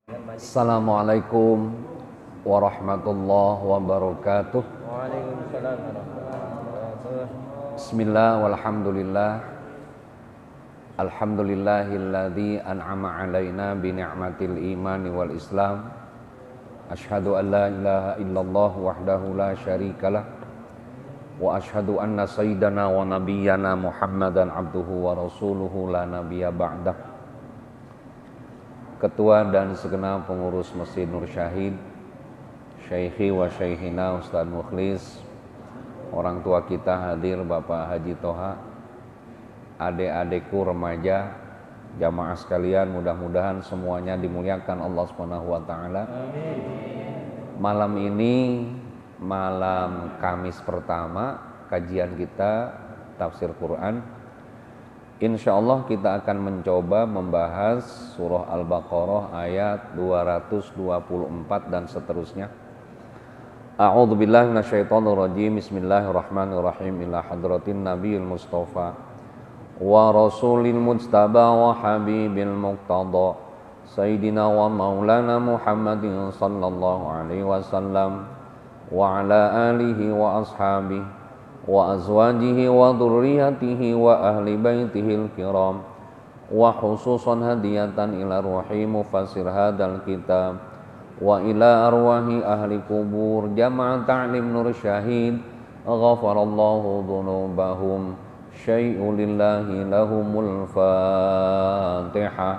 Assalamualaikum warahmatullahi wabarakatuh. Waalaikumsalam warahmatullahi wabarakatuh. Bismillah walhamdulillah. Alhamdulillahilladzi an'ama alaina bi ni'matil imani wal islam. Asyhadu an la ilaha illallah wahdahu la syarikalah wa asyhadu anna sayyidana wa nabiyyana Muhammadan abduhu wa rasuluhu la nabiyya ba'dah. Ketua dan segenap pengurus Masjid Nur Syahid, Syekhi wa Syekhina Ustaz Mukhlis, orang tua kita hadir Bapak Haji Toha, adik-adikku remaja, jamaah sekalian, mudah-mudahan semuanya dimuliakan Allah Subhanahu wa taala. Malam ini malam Kamis pertama kajian kita tafsir Quran. Insyaallah kita akan mencoba membahas surah Al-Baqarah ayat 224 dan seterusnya. A'udzubillahi minasyaitonirrajim. Bismillahirrahmanirrahim. Ila hadratin nabiyil mustafa wa rasulil mujtaba wa habibil muqtada sayyidina wa maulana Muhammadin sallallahu alaihi wasallam wa ala alihi wa ashabihi wa azwajihi wa dhurriyyatihi wa ahli baitihil kiram wa khususan hadiyatan ila ruhi mufassir hadal kitab wa ila arwahi ahli kubur jamaah ta'lim Nur Syahid ghafarallahu dhunubahum syai'u lillahi lahumul fatihah.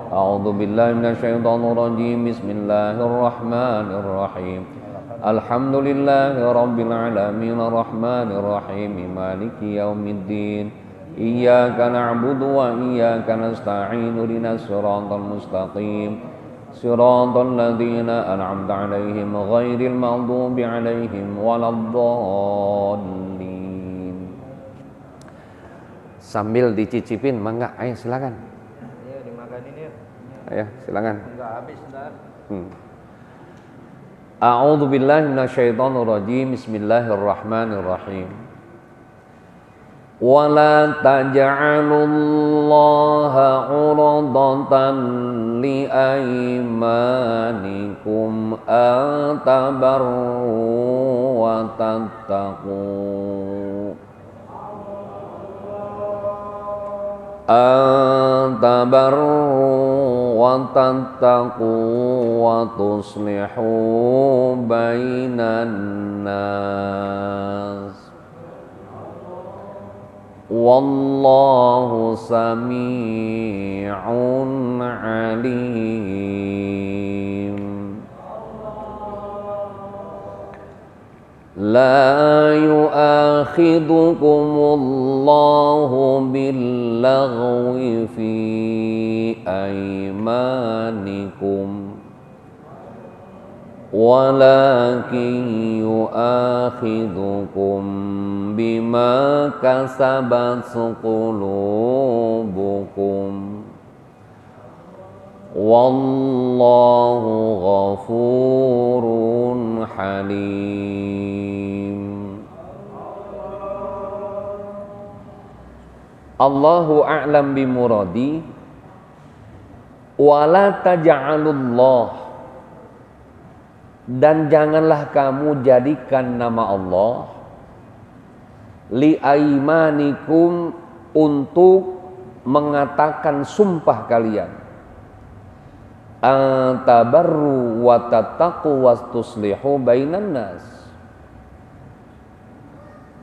A'udzu billahi minasyaitonir rajim. Bismillahirrahmanirrahim. Alhamdulillahi rabbil alamin arrahmanir rahim maliki yaumiddin iyyaka na'budu wa iyyaka nasta'in ihdinas siratal mustaqim siratal ladzina an'amta 'alaihim ghairil maghdubi 'alaihim waladdallin. Sambil dicicipin, mangga, ayo silakan. Ayo dimakanin yuk. Ayo silakan. Enggak habis ntar. A'udzu billahi minasyaitonir rajim. Bismillahirrahmanirrahim. Wa la taj'alullaha 'urdatan li aymanikum an tabarru wa tattaqu wa tattaqu wa tuslihu bainan nas wallahu sami'un alim. La yu'akhidhukumullahu billaghwi fi aymanikum walakin yu'akhidhukum bima kasabat qulubukum wallahu ghafurun halim. Allahu a'lam bimuradi. Wala taj'alullah, dan janganlah kamu jadikan nama Allah li aimanikum, untuk mengatakan sumpah kalian, antabarru wa tattaqu wastuslihu bainan nas,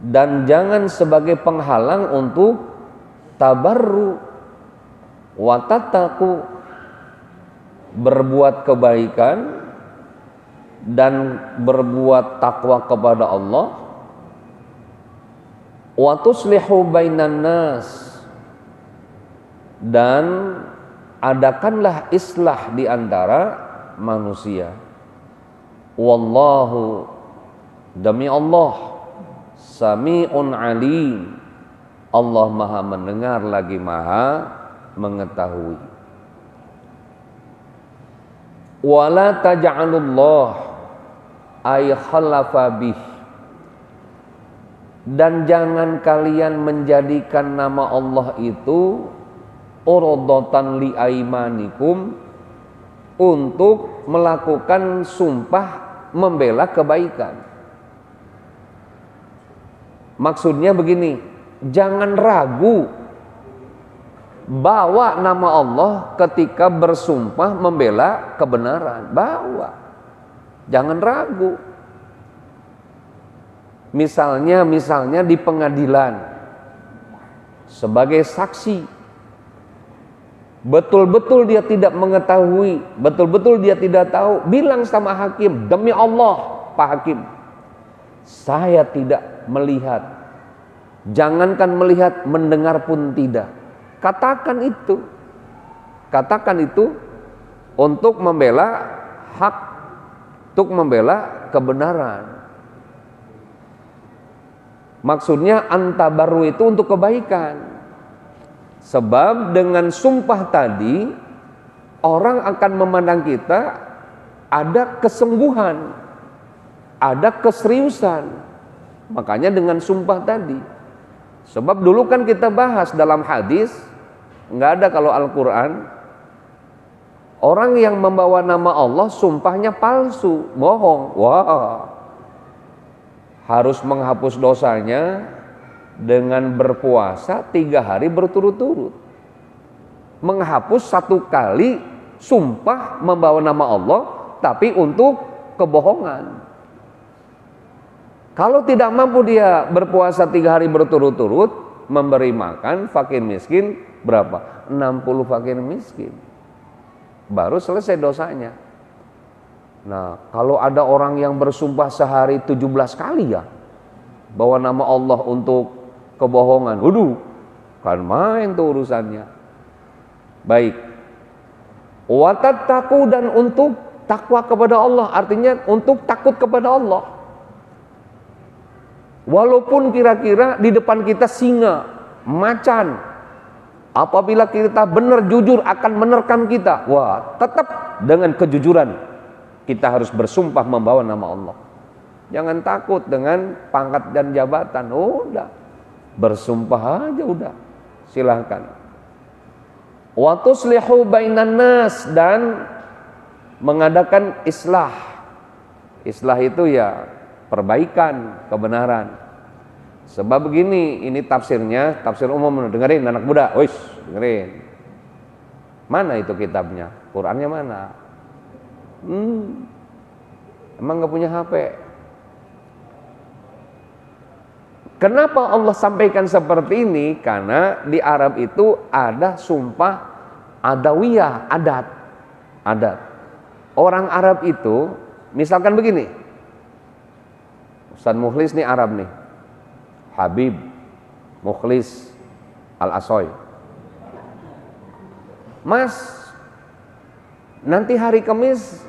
dan jangan sebagai penghalang untuk tabarru wa tattaqu, berbuat kebaikan dan berbuat takwa kepada Allah, wa tuslihu bainan nas, dan adakanlah islah di antara manusia. Wallahu, demi Allah, sami'un alim, Allah maha mendengar lagi maha mengetahui. Wala taj'alullah ay khalafa bih, dan jangan kalian menjadikan nama Allah itu urdatan li aimanikum, untuk melakukan sumpah membela kebaikan. Maksudnya begini, jangan ragu bawa nama Allah ketika bersumpah membela kebenaran. Bawa, jangan ragu. Misalnya di pengadilan sebagai saksi, betul-betul dia tidak mengetahui, betul-betul dia tidak tahu, bilang sama hakim, demi Allah Pak Hakim, saya tidak melihat. Jangankan melihat, mendengar pun tidak. Katakan itu untuk membela hak, untuk membela kebenaran. Maksudnya antabaru itu untuk kebaikan. Sebab dengan sumpah tadi orang akan memandang kita ada kesungguhan, ada keseriusan. Makanya dengan sumpah tadi. Sebab dulu kan kita bahas dalam hadis, nggak ada kalau Al-Quran, orang yang membawa nama Allah sumpahnya palsu, bohong. Wah, harus menghapus dosanya dengan berpuasa 3 hari berturut-turut. Menghapus 1 kali sumpah membawa nama Allah, tapi untuk kebohongan. Kalau tidak mampu dia berpuasa 3 hari berturut-turut, memberi makan fakir miskin berapa? 60 fakir miskin. Baru selesai dosanya. Nah, kalau ada orang yang bersumpah sehari 17 kali ya, bawa nama Allah untuk kebohongan, waduh, kan main tuh urusannya. Baik. Watattaqu, dan untuk takwa kepada Allah, artinya untuk takut kepada Allah. Walaupun kira-kira di depan kita singa, macan, apabila kita benar jujur akan menerkam kita, wah, tetap dengan kejujuran kita harus bersumpah membawa nama Allah. Jangan takut dengan pangkat dan jabatan, udah bersumpah aja udah, silahkan. Wa tuslihu bainan nas, dan mengadakan islah. Islah itu ya perbaikan, kebenaran. Sebab begini, ini tafsirnya, tafsir umum, dengerin anak muda, wis, dengerin. Mana itu kitabnya? Qurannya mana? Emang gak punya HP? Kenapa Allah sampaikan seperti ini? Karena di Arab itu ada sumpah adawiyah, adat. Orang Arab itu, misalkan begini, Ustaz Mukhlis nih Arab nih, Habib Mukhlis Al-Asoy, Mas, nanti hari Kamis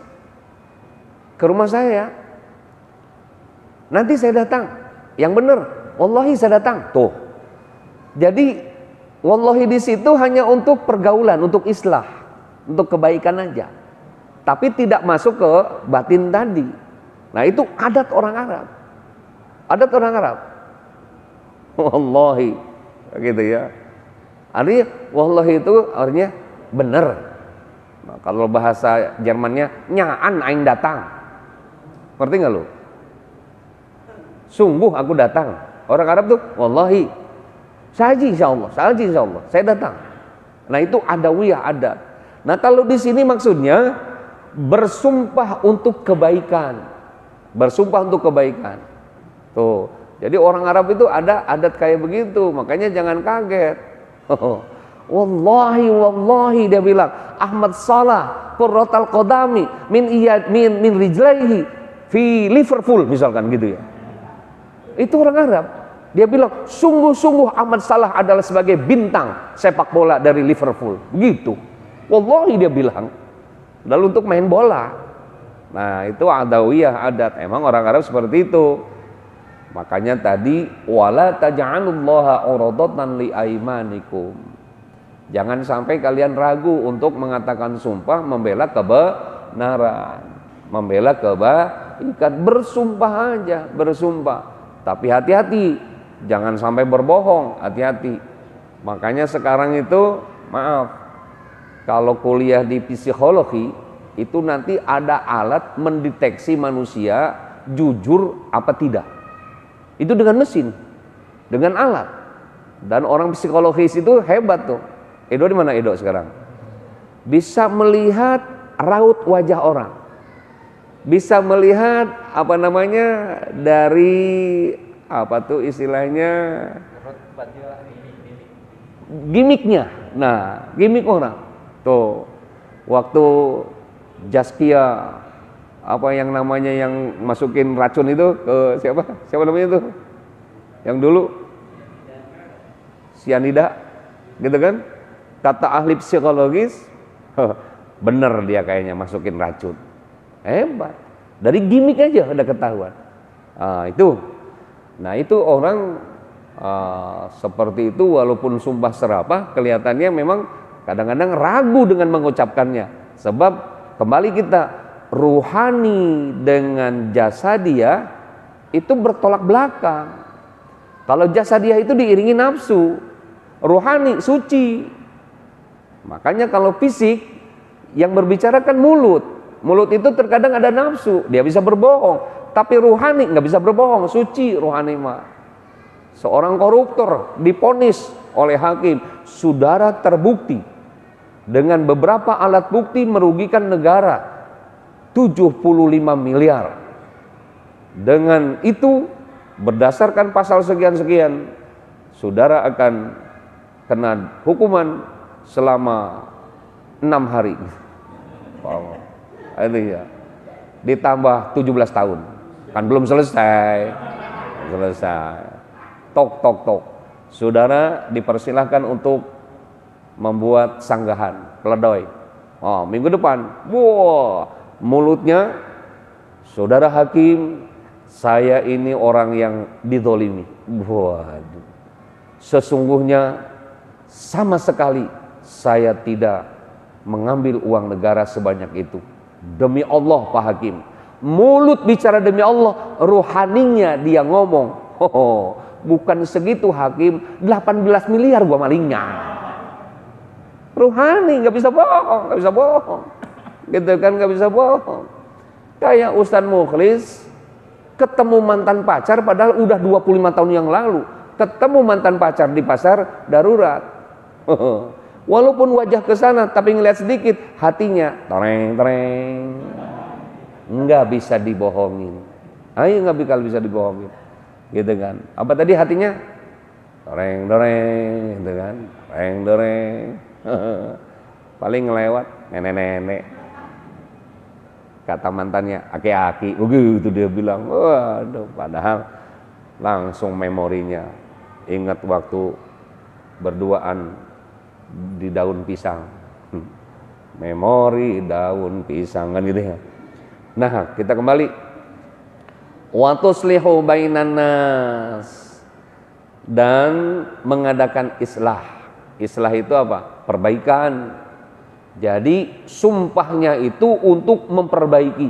ke rumah saya, nanti saya datang. Yang benar, wallahi saya datang. Tuh. Jadi wallahi di situ hanya untuk pergaulan, untuk islah, untuk kebaikan aja. Tapi tidak masuk ke batin tadi. Nah, itu adat orang Arab. Adat orang Arab. Wallahi, gitu ya. Artinya wallahi itu artinya benar. Nah, kalau bahasa Jermannya nyaan aing datang. Ngerti nggak lu? Sungguh aku datang. Orang Arab tuh wallahi, saji insyaallah, saya datang. Nah, itu adawiyah, adat. Nah, kalau di sini maksudnya bersumpah untuk kebaikan. Bersumpah untuk kebaikan. Tuh. Jadi orang Arab itu ada adat kayak begitu, makanya jangan kaget. Wallahi dia bilang, Ahmad Salah qurratal qadami min rijlaihi fi Liverpool, misalkan gitu ya. Itu orang Arab. Dia bilang, sungguh-sungguh Ahmad Salah adalah sebagai bintang sepak bola dari Liverpool. Begitu. Wallahi dia bilang. Lalu untuk main bola. Nah, itu adawiyah, adat. Emang orang Arab seperti itu. Makanya tadi wala taj'alullaha uradatan li aimanikum. Jangan sampai kalian ragu untuk mengatakan sumpah membela kebenaran, membela kebaikan. Bersumpah aja, bersumpah. Tapi hati-hati, jangan sampai berbohong, hati-hati. Makanya sekarang itu, maaf, kalau kuliah di psikologi itu nanti ada alat mendeteksi manusia jujur apa tidak. Itu dengan mesin, dengan alat. Dan orang psikologis itu hebat tuh. Edo di mana Edo sekarang? Bisa melihat raut wajah orang. Bisa melihat apa namanya dari apa tuh istilahnya gimiknya. Nah, gimik orang. Tuh waktu Jaskia apa yang namanya yang masukin racun itu ke siapa? Siapa namanya itu? Yang dulu sianida, gitu kan? Kata ahli psikologis, bener dia kayaknya masukin racun. Hebat. Dari gimik aja udah ketahuan. Nah itu orang seperti itu walaupun sumpah serapah kelihatannya memang kadang-kadang ragu dengan mengucapkannya. Sebab kembali kita ruhani dengan jasadia itu bertolak belakang. Kalau jasadia itu diiringi nafsu, ruhani suci. Makanya kalau fisik yang berbicara kan mulut. Mulut itu terkadang ada nafsu, dia bisa berbohong. Tapi ruhani nggak bisa berbohong, suci ruhani mah. Seorang koruptor diponis oleh hakim, saudara terbukti dengan beberapa alat bukti merugikan negara 75 miliar. Dengan itu berdasarkan pasal sekian-sekian, saudara akan kena hukuman selama 6 hari. Wow. Itu ya. Ditambah 17 tahun. Kan belum selesai. Tok tok tok. Saudara dipersilahkan untuk membuat sanggahan, pledoi. Minggu depan. Wah, mulutnya saudara hakim, saya ini orang yang dizolimi. Waduh. Sesungguhnya sama sekali saya tidak mengambil uang negara sebanyak itu. Demi Allah Pak Hakim. Mulut bicara demi Allah, ruhaninya dia ngomong. Bukan segitu Hakim, 18 miliar gua malingnya. Ruhani nggak bisa bohong, nggak bisa bohong. Gitu kan, nggak bisa bohong. Kayak Ustaz Mukhlis ketemu mantan pacar padahal udah 25 tahun yang lalu. Ketemu mantan pacar di pasar darurat. Walaupun wajah ke sana tapi ngeliat sedikit, hatinya tereng. Nggak bisa dibohongin. Ayo nggak bisa dibohongin. Gitu kan. Apa tadi hatinya? Tereng, gitu kan. Tereng. Paling ngelewat nenek-nenek. Kata mantannya, aki-aki. Begitu dia bilang. Waduh, padahal langsung memorinya ingat waktu berduaan di daun pisang. Memori daun pisang kan gitu ya. Nah, kita kembali. Wa tuslihu bainan nas, dan mengadakan islah. Islah itu apa? Perbaikan. Jadi sumpahnya itu untuk memperbaiki.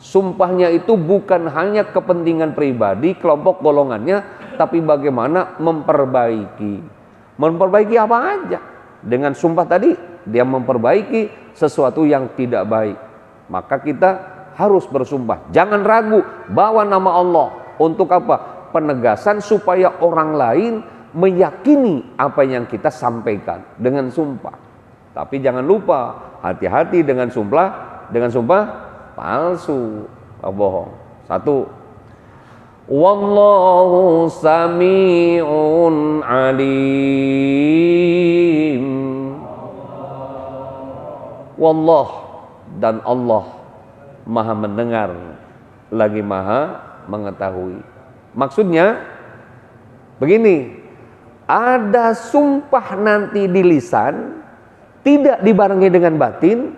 Sumpahnya itu bukan hanya kepentingan pribadi, kelompok golongannya, tapi bagaimana memperbaiki. Memperbaiki apa aja? Dengan sumpah tadi dia memperbaiki sesuatu yang tidak baik. Maka kita harus bersumpah. Jangan ragu, bawa nama Allah. Untuk apa? Penegasan supaya orang lain meyakini apa yang kita sampaikan dengan sumpah. Tapi jangan lupa, hati-hati dengan sumpah palsu, bohong. Satu, wallahu sami'un alim. Wallah, dan Allah maha mendengar lagi maha mengetahui. Maksudnya begini, ada sumpah nanti di lisan tidak dibarengi dengan batin,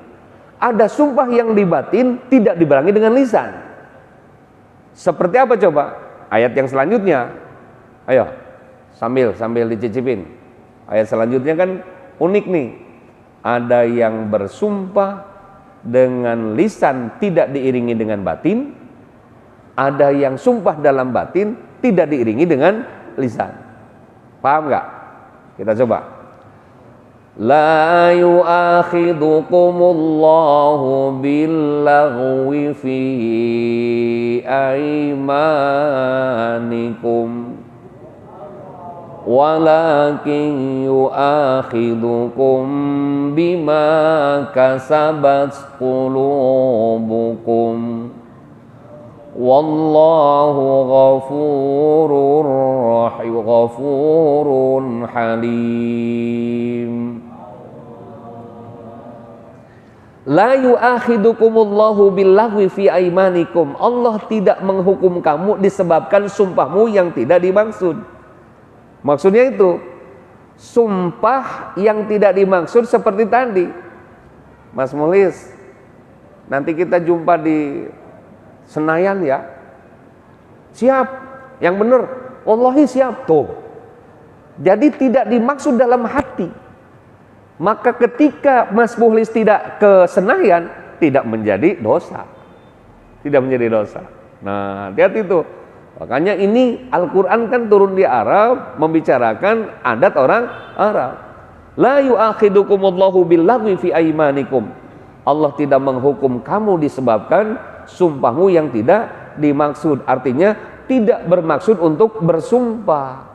ada sumpah yang di batin tidak dibarengi dengan lisan. Seperti apa coba? Ayat yang selanjutnya. Ayo, sambil dicicipin. Ayat selanjutnya kan unik nih. Ada yang bersumpah dengan lisan tidak diiringi dengan batin, ada yang sumpah dalam batin tidak diiringi dengan lisan. Paham nggak? Kita coba. La yu'akhidhukumullahu billaghwi fi aymanikum walakin yu'akhidukum bima kasabat qulubukum wallahu ghafurun halim. La yu'akhidukumullahu billaghwi fi aymanikum. Allah tidak menghukum kamu disebabkan sumpahmu yang tidak dimaksud. Maksudnya itu sumpah yang tidak dimaksud seperti tadi. Mas Mulis, nanti kita jumpa di Senayan ya. Siap, yang benar. Wallahi siap. Tuh. Jadi tidak dimaksud dalam hati. Maka ketika Mas Muhlis tidak ke Senayan, tidak menjadi dosa. Tidak menjadi dosa. Nah, hati-hati itu. Makanya ini Al-Quran kan turun di Arab, membicarakan adat orang Arab. La yu'akhidukumullahu billaghwi fi aymanikum. Allah tidak menghukum kamu disebabkan sumpahmu yang tidak dimaksud. Artinya tidak bermaksud untuk bersumpah.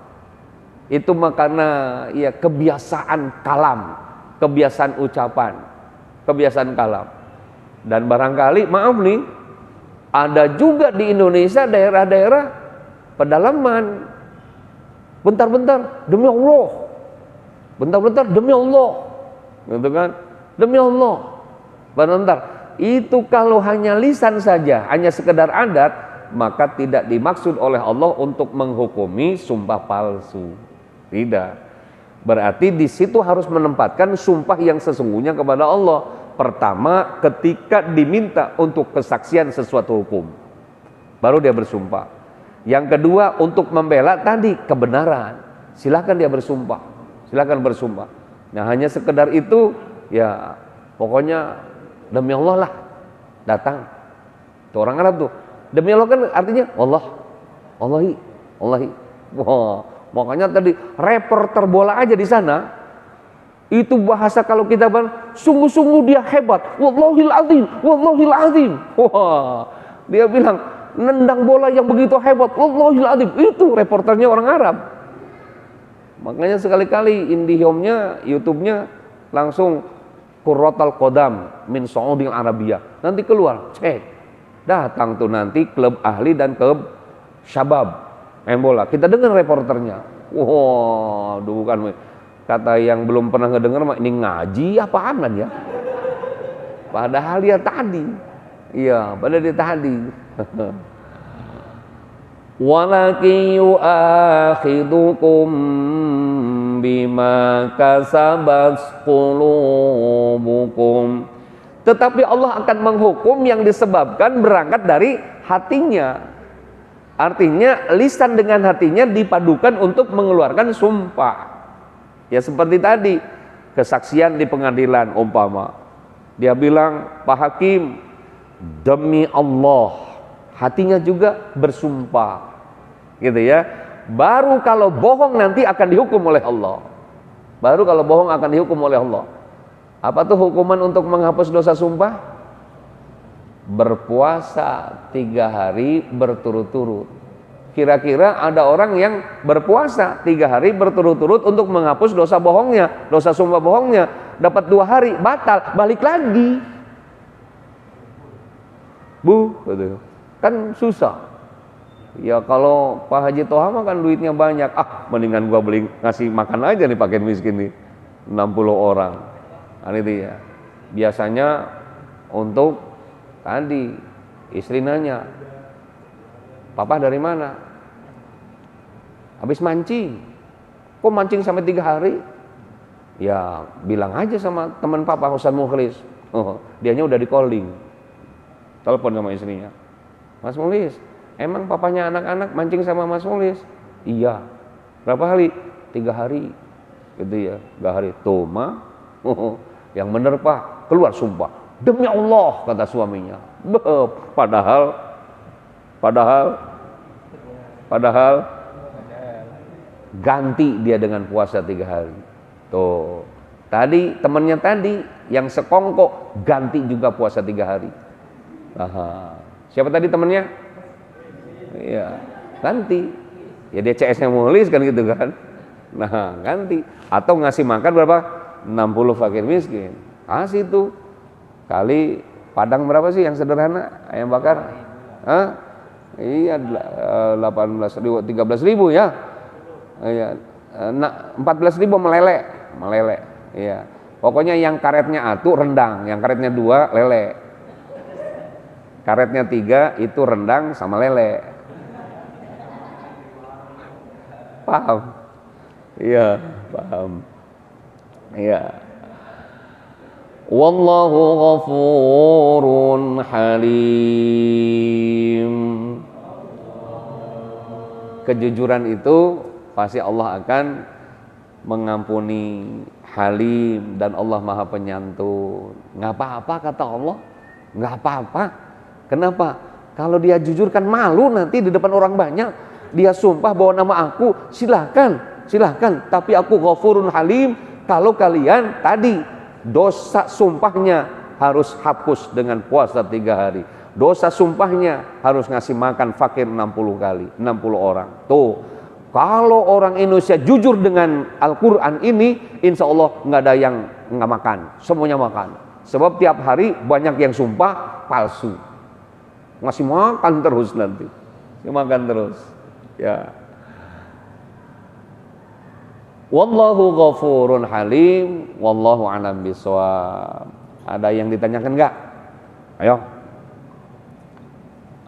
Itu makanya ya kebiasaan kalam, kebiasaan ucapan, kebiasaan kalam. Dan barangkali maaf nih, ada juga di Indonesia daerah-daerah pedalaman. Bentar-bentar demi Allah. Bentar-bentar demi Allah. Gitu kan? Demi Allah. Bentar. Itu kalau hanya lisan saja, hanya sekedar adat, maka tidak dimaksud oleh Allah untuk menghukumi sumpah palsu. Tidak. Berarti di situ harus menempatkan sumpah yang sesungguhnya kepada Allah. Pertama, ketika diminta untuk kesaksian sesuatu hukum, baru dia bersumpah. Yang kedua, untuk membela tadi kebenaran, silakan dia bersumpah. Silakan bersumpah. Nah, hanya sekedar itu, ya pokoknya demi Allah lah datang. Itu orang Arab tuh. Demi Allah kan artinya Allah, Allahi, Allahi. Wah, makanya tadi reporter bola aja di sana itu bahasa kalau kita bilang sungguh-sungguh dia hebat. Wallahil azim, wallahil azim. Wah, dia bilang nendang bola yang begitu hebat. Wallahil azim. Itu reporternya orang Arab. Makanya sekali-kali IndiHome-nya, YouTube-nya langsung Qurratul Qadam min Saudil Arabiyah. Nanti keluar, cek. Datang tuh nanti klub ahli dan klub syabab main bola. Kita dengar reporternya. Wah, bukan kata yang belum pernah ngedenger mah ini ngaji apaan kan ya? Padahal dia tadi. Iya, padahal dia tadi. Walakin yu'akhidukum bima kasabat qulubukum. Tetapi Allah akan menghukum yang disebabkan berangkat dari hatinya. Artinya lisan dengan hatinya dipadukan untuk mengeluarkan sumpah. Ya seperti tadi, kesaksian di pengadilan umpama. Dia bilang, Pak Hakim, demi Allah. Hatinya juga bersumpah. Gitu ya. Baru kalau bohong nanti akan dihukum oleh Allah. Baru kalau bohong akan dihukum oleh Allah. Apa tuh hukuman untuk menghapus dosa sumpah? Berpuasa 3 hari berturut-turut. Kira-kira ada orang yang berpuasa 3 hari berturut-turut untuk menghapus dosa bohongnya, dosa sumpah bohongnya. Dapat 2 hari, batal, balik lagi. Kan susah. Ya kalau Pak Haji Toha mah kan duitnya banyak. Mendingan gua beli ngasih makan aja nih pakai miskin nih. 60 orang. Itu ya. Biasanya untuk tadi istri nanya, Papa dari mana? Habis mancing. Kok mancing sampai 3 hari? Ya bilang aja sama teman Papa Ustaz Mukhlis. Dianya udah di calling. Telepon sama istrinya. Mas Mukhlis, emang papanya anak-anak mancing sama Mas Mukhlis? Iya. Berapa hari? 3 hari. Gitu ya. 3 hari. Tuh mah. Yang bener Pak, keluar sumpah. Demi Allah, kata suaminya. Padahal ganti dia dengan puasa 3 hari. Tuh, Tadi temennya tadi yang sekongkok ganti juga puasa 3 hari. Siapa tadi temennya? Iya, ganti. Ya dia CS-nya mulis kan gitu kan. Nah, ganti. Atau ngasih makan berapa? 60 fakir miskin. Kasih tuh. Kali Padang berapa sih yang sederhana? Ayam bakar? Hah? Iya, 18.000, 13.000 ya. Iya. 14.000 meleleh. Iya. Pokoknya yang karetnya atu rendang, yang karetnya 2 lele. Karetnya 3 itu rendang sama lele. Paham? Iya, paham. Iya. Wallahu ghafurun halim. Kejujuran itu pasti Allah akan mengampuni, halim, dan Allah Maha Penyantun. Nggak apa-apa kata Allah, nggak apa-apa. Kenapa? Kalau dia jujur kan malu nanti di depan orang banyak. Dia sumpah bawa nama aku, silahkan. Tapi aku ghafurun halim. Kalau kalian tadi dosa sumpahnya harus hapus dengan puasa 3 hari. Dosa sumpahnya harus ngasih makan fakir 60 kali, 60 orang. Tuh, kalau orang Indonesia jujur dengan Al-Quran ini, insya Allah nggak ada yang nggak makan, semuanya makan. Sebab tiap hari banyak yang sumpah palsu, ngasih makan terus nanti, makan terus. Ya. Wallahu ghafurun halim, wallahu a'lam bishawab. Ada yang ditanyakan enggak? Ayo.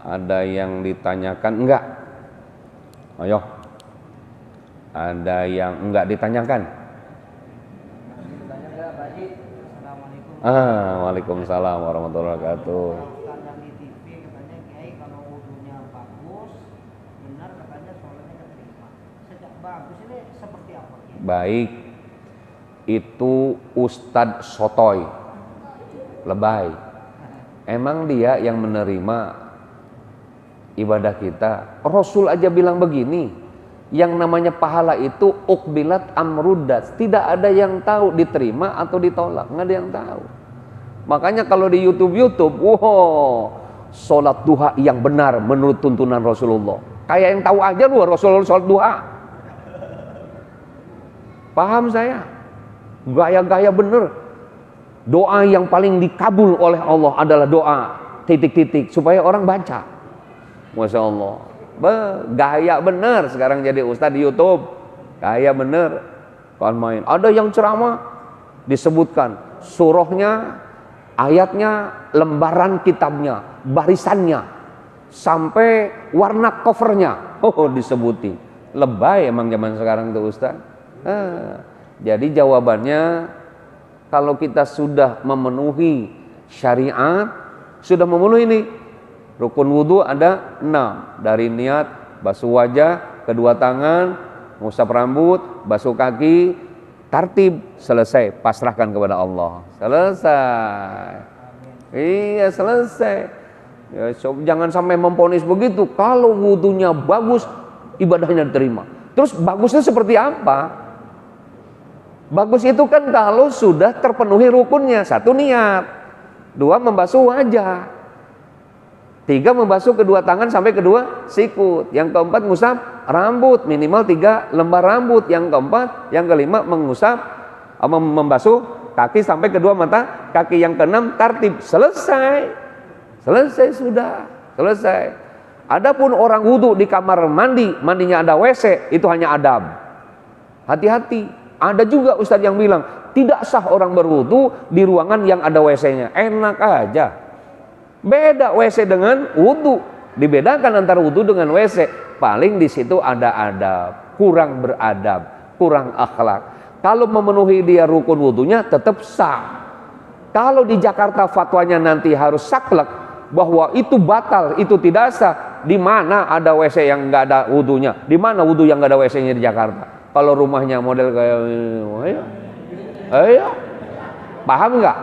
Ada yang ditanyakan enggak? Ayo. Ada yang enggak ditanyakan? Waalaikumsalam warahmatullahi wabarakatuh. Baik, itu Ustadz Sotoy lebay. Emang dia yang menerima ibadah kita? Rasul aja bilang begini, yang namanya pahala itu ukbilat amrudat. Tidak ada yang tahu diterima atau ditolak, nggak ada yang tahu. Makanya kalau di YouTube, wow, sholat duha yang benar menurut tuntunan Rasulullah. Kayak yang tahu aja lu Rasulullah sholat duha. Paham saya? Gaya-gaya bener. Doa yang paling dikabul oleh Allah adalah doa titik-titik supaya orang baca. Masya Allah. Gaya bener sekarang jadi ustadz di YouTube. Gaya bener. Kan main. Ada yang ceramah disebutkan surahnya, ayatnya, lembaran kitabnya, barisannya, sampai warna covernya. Disebutin. Lebay emang zaman sekarang tuh ustadz. Jadi jawabannya, kalau kita sudah memenuhi syariat, sudah memenuhi ini rukun wudhu ada 6, dari niat, basuh wajah, kedua tangan, ngusap rambut, basuh kaki, tartib, selesai, pasrahkan kepada Allah, selesai. Iya, selesai. Ya, jangan sampai memponis begitu. Kalau wudhunya bagus, ibadahnya diterima. Terus bagusnya seperti apa? Bagus itu kan kalau sudah terpenuhi rukunnya. 1, niat. 2, membasuh wajah. 3, membasuh kedua tangan sampai kedua sikut. Yang keempat, ngusap rambut. Minimal 3 lembar rambut. Yang keempat, yang kelima, membasuh kaki sampai kedua mata kaki. Yang keenam, tartib. Selesai. Selesai sudah. Selesai. Adapun orang wudhu di kamar mandi, mandinya ada WC, itu hanya adab. Hati-hati. Ada juga ustadz yang bilang tidak sah orang berwudu di ruangan yang ada WC-nya. Enak aja. Beda WC dengan wudu. Dibedakan antara wudu dengan WC. Paling di situ ada adab, kurang beradab, kurang akhlak. Kalau memenuhi dia rukun wudunya tetap sah. Kalau di Jakarta fatwanya nanti harus saklek bahwa itu batal, itu tidak sah. Di mana ada WC yang nggak ada wudunya? Di mana wudu yang nggak ada WC-nya di Jakarta? Kalau rumahnya model kayak ayo, paham nggak?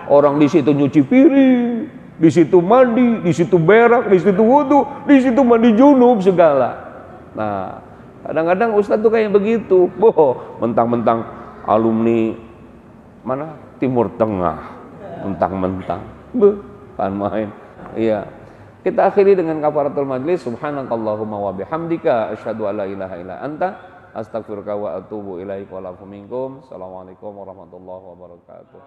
Orang di situ nyuci piring, di situ mandi, di situ berak, di situ wudu, di situ mandi junub segala. Nah, kadang-kadang ustadz tuh kayak begitu. Mentang-mentang alumni Mana Timur Tengah, mentang-mentang. Kan main. Iya. Kita akhiri dengan kafaratul majlis. Subhanakallahumma wa bihamdika asyhadu an la ilaha illa anta astaghfiruka wa atubu ilaika wa la minkum. Assalamualaikum warahmatullahi wabarakatuh.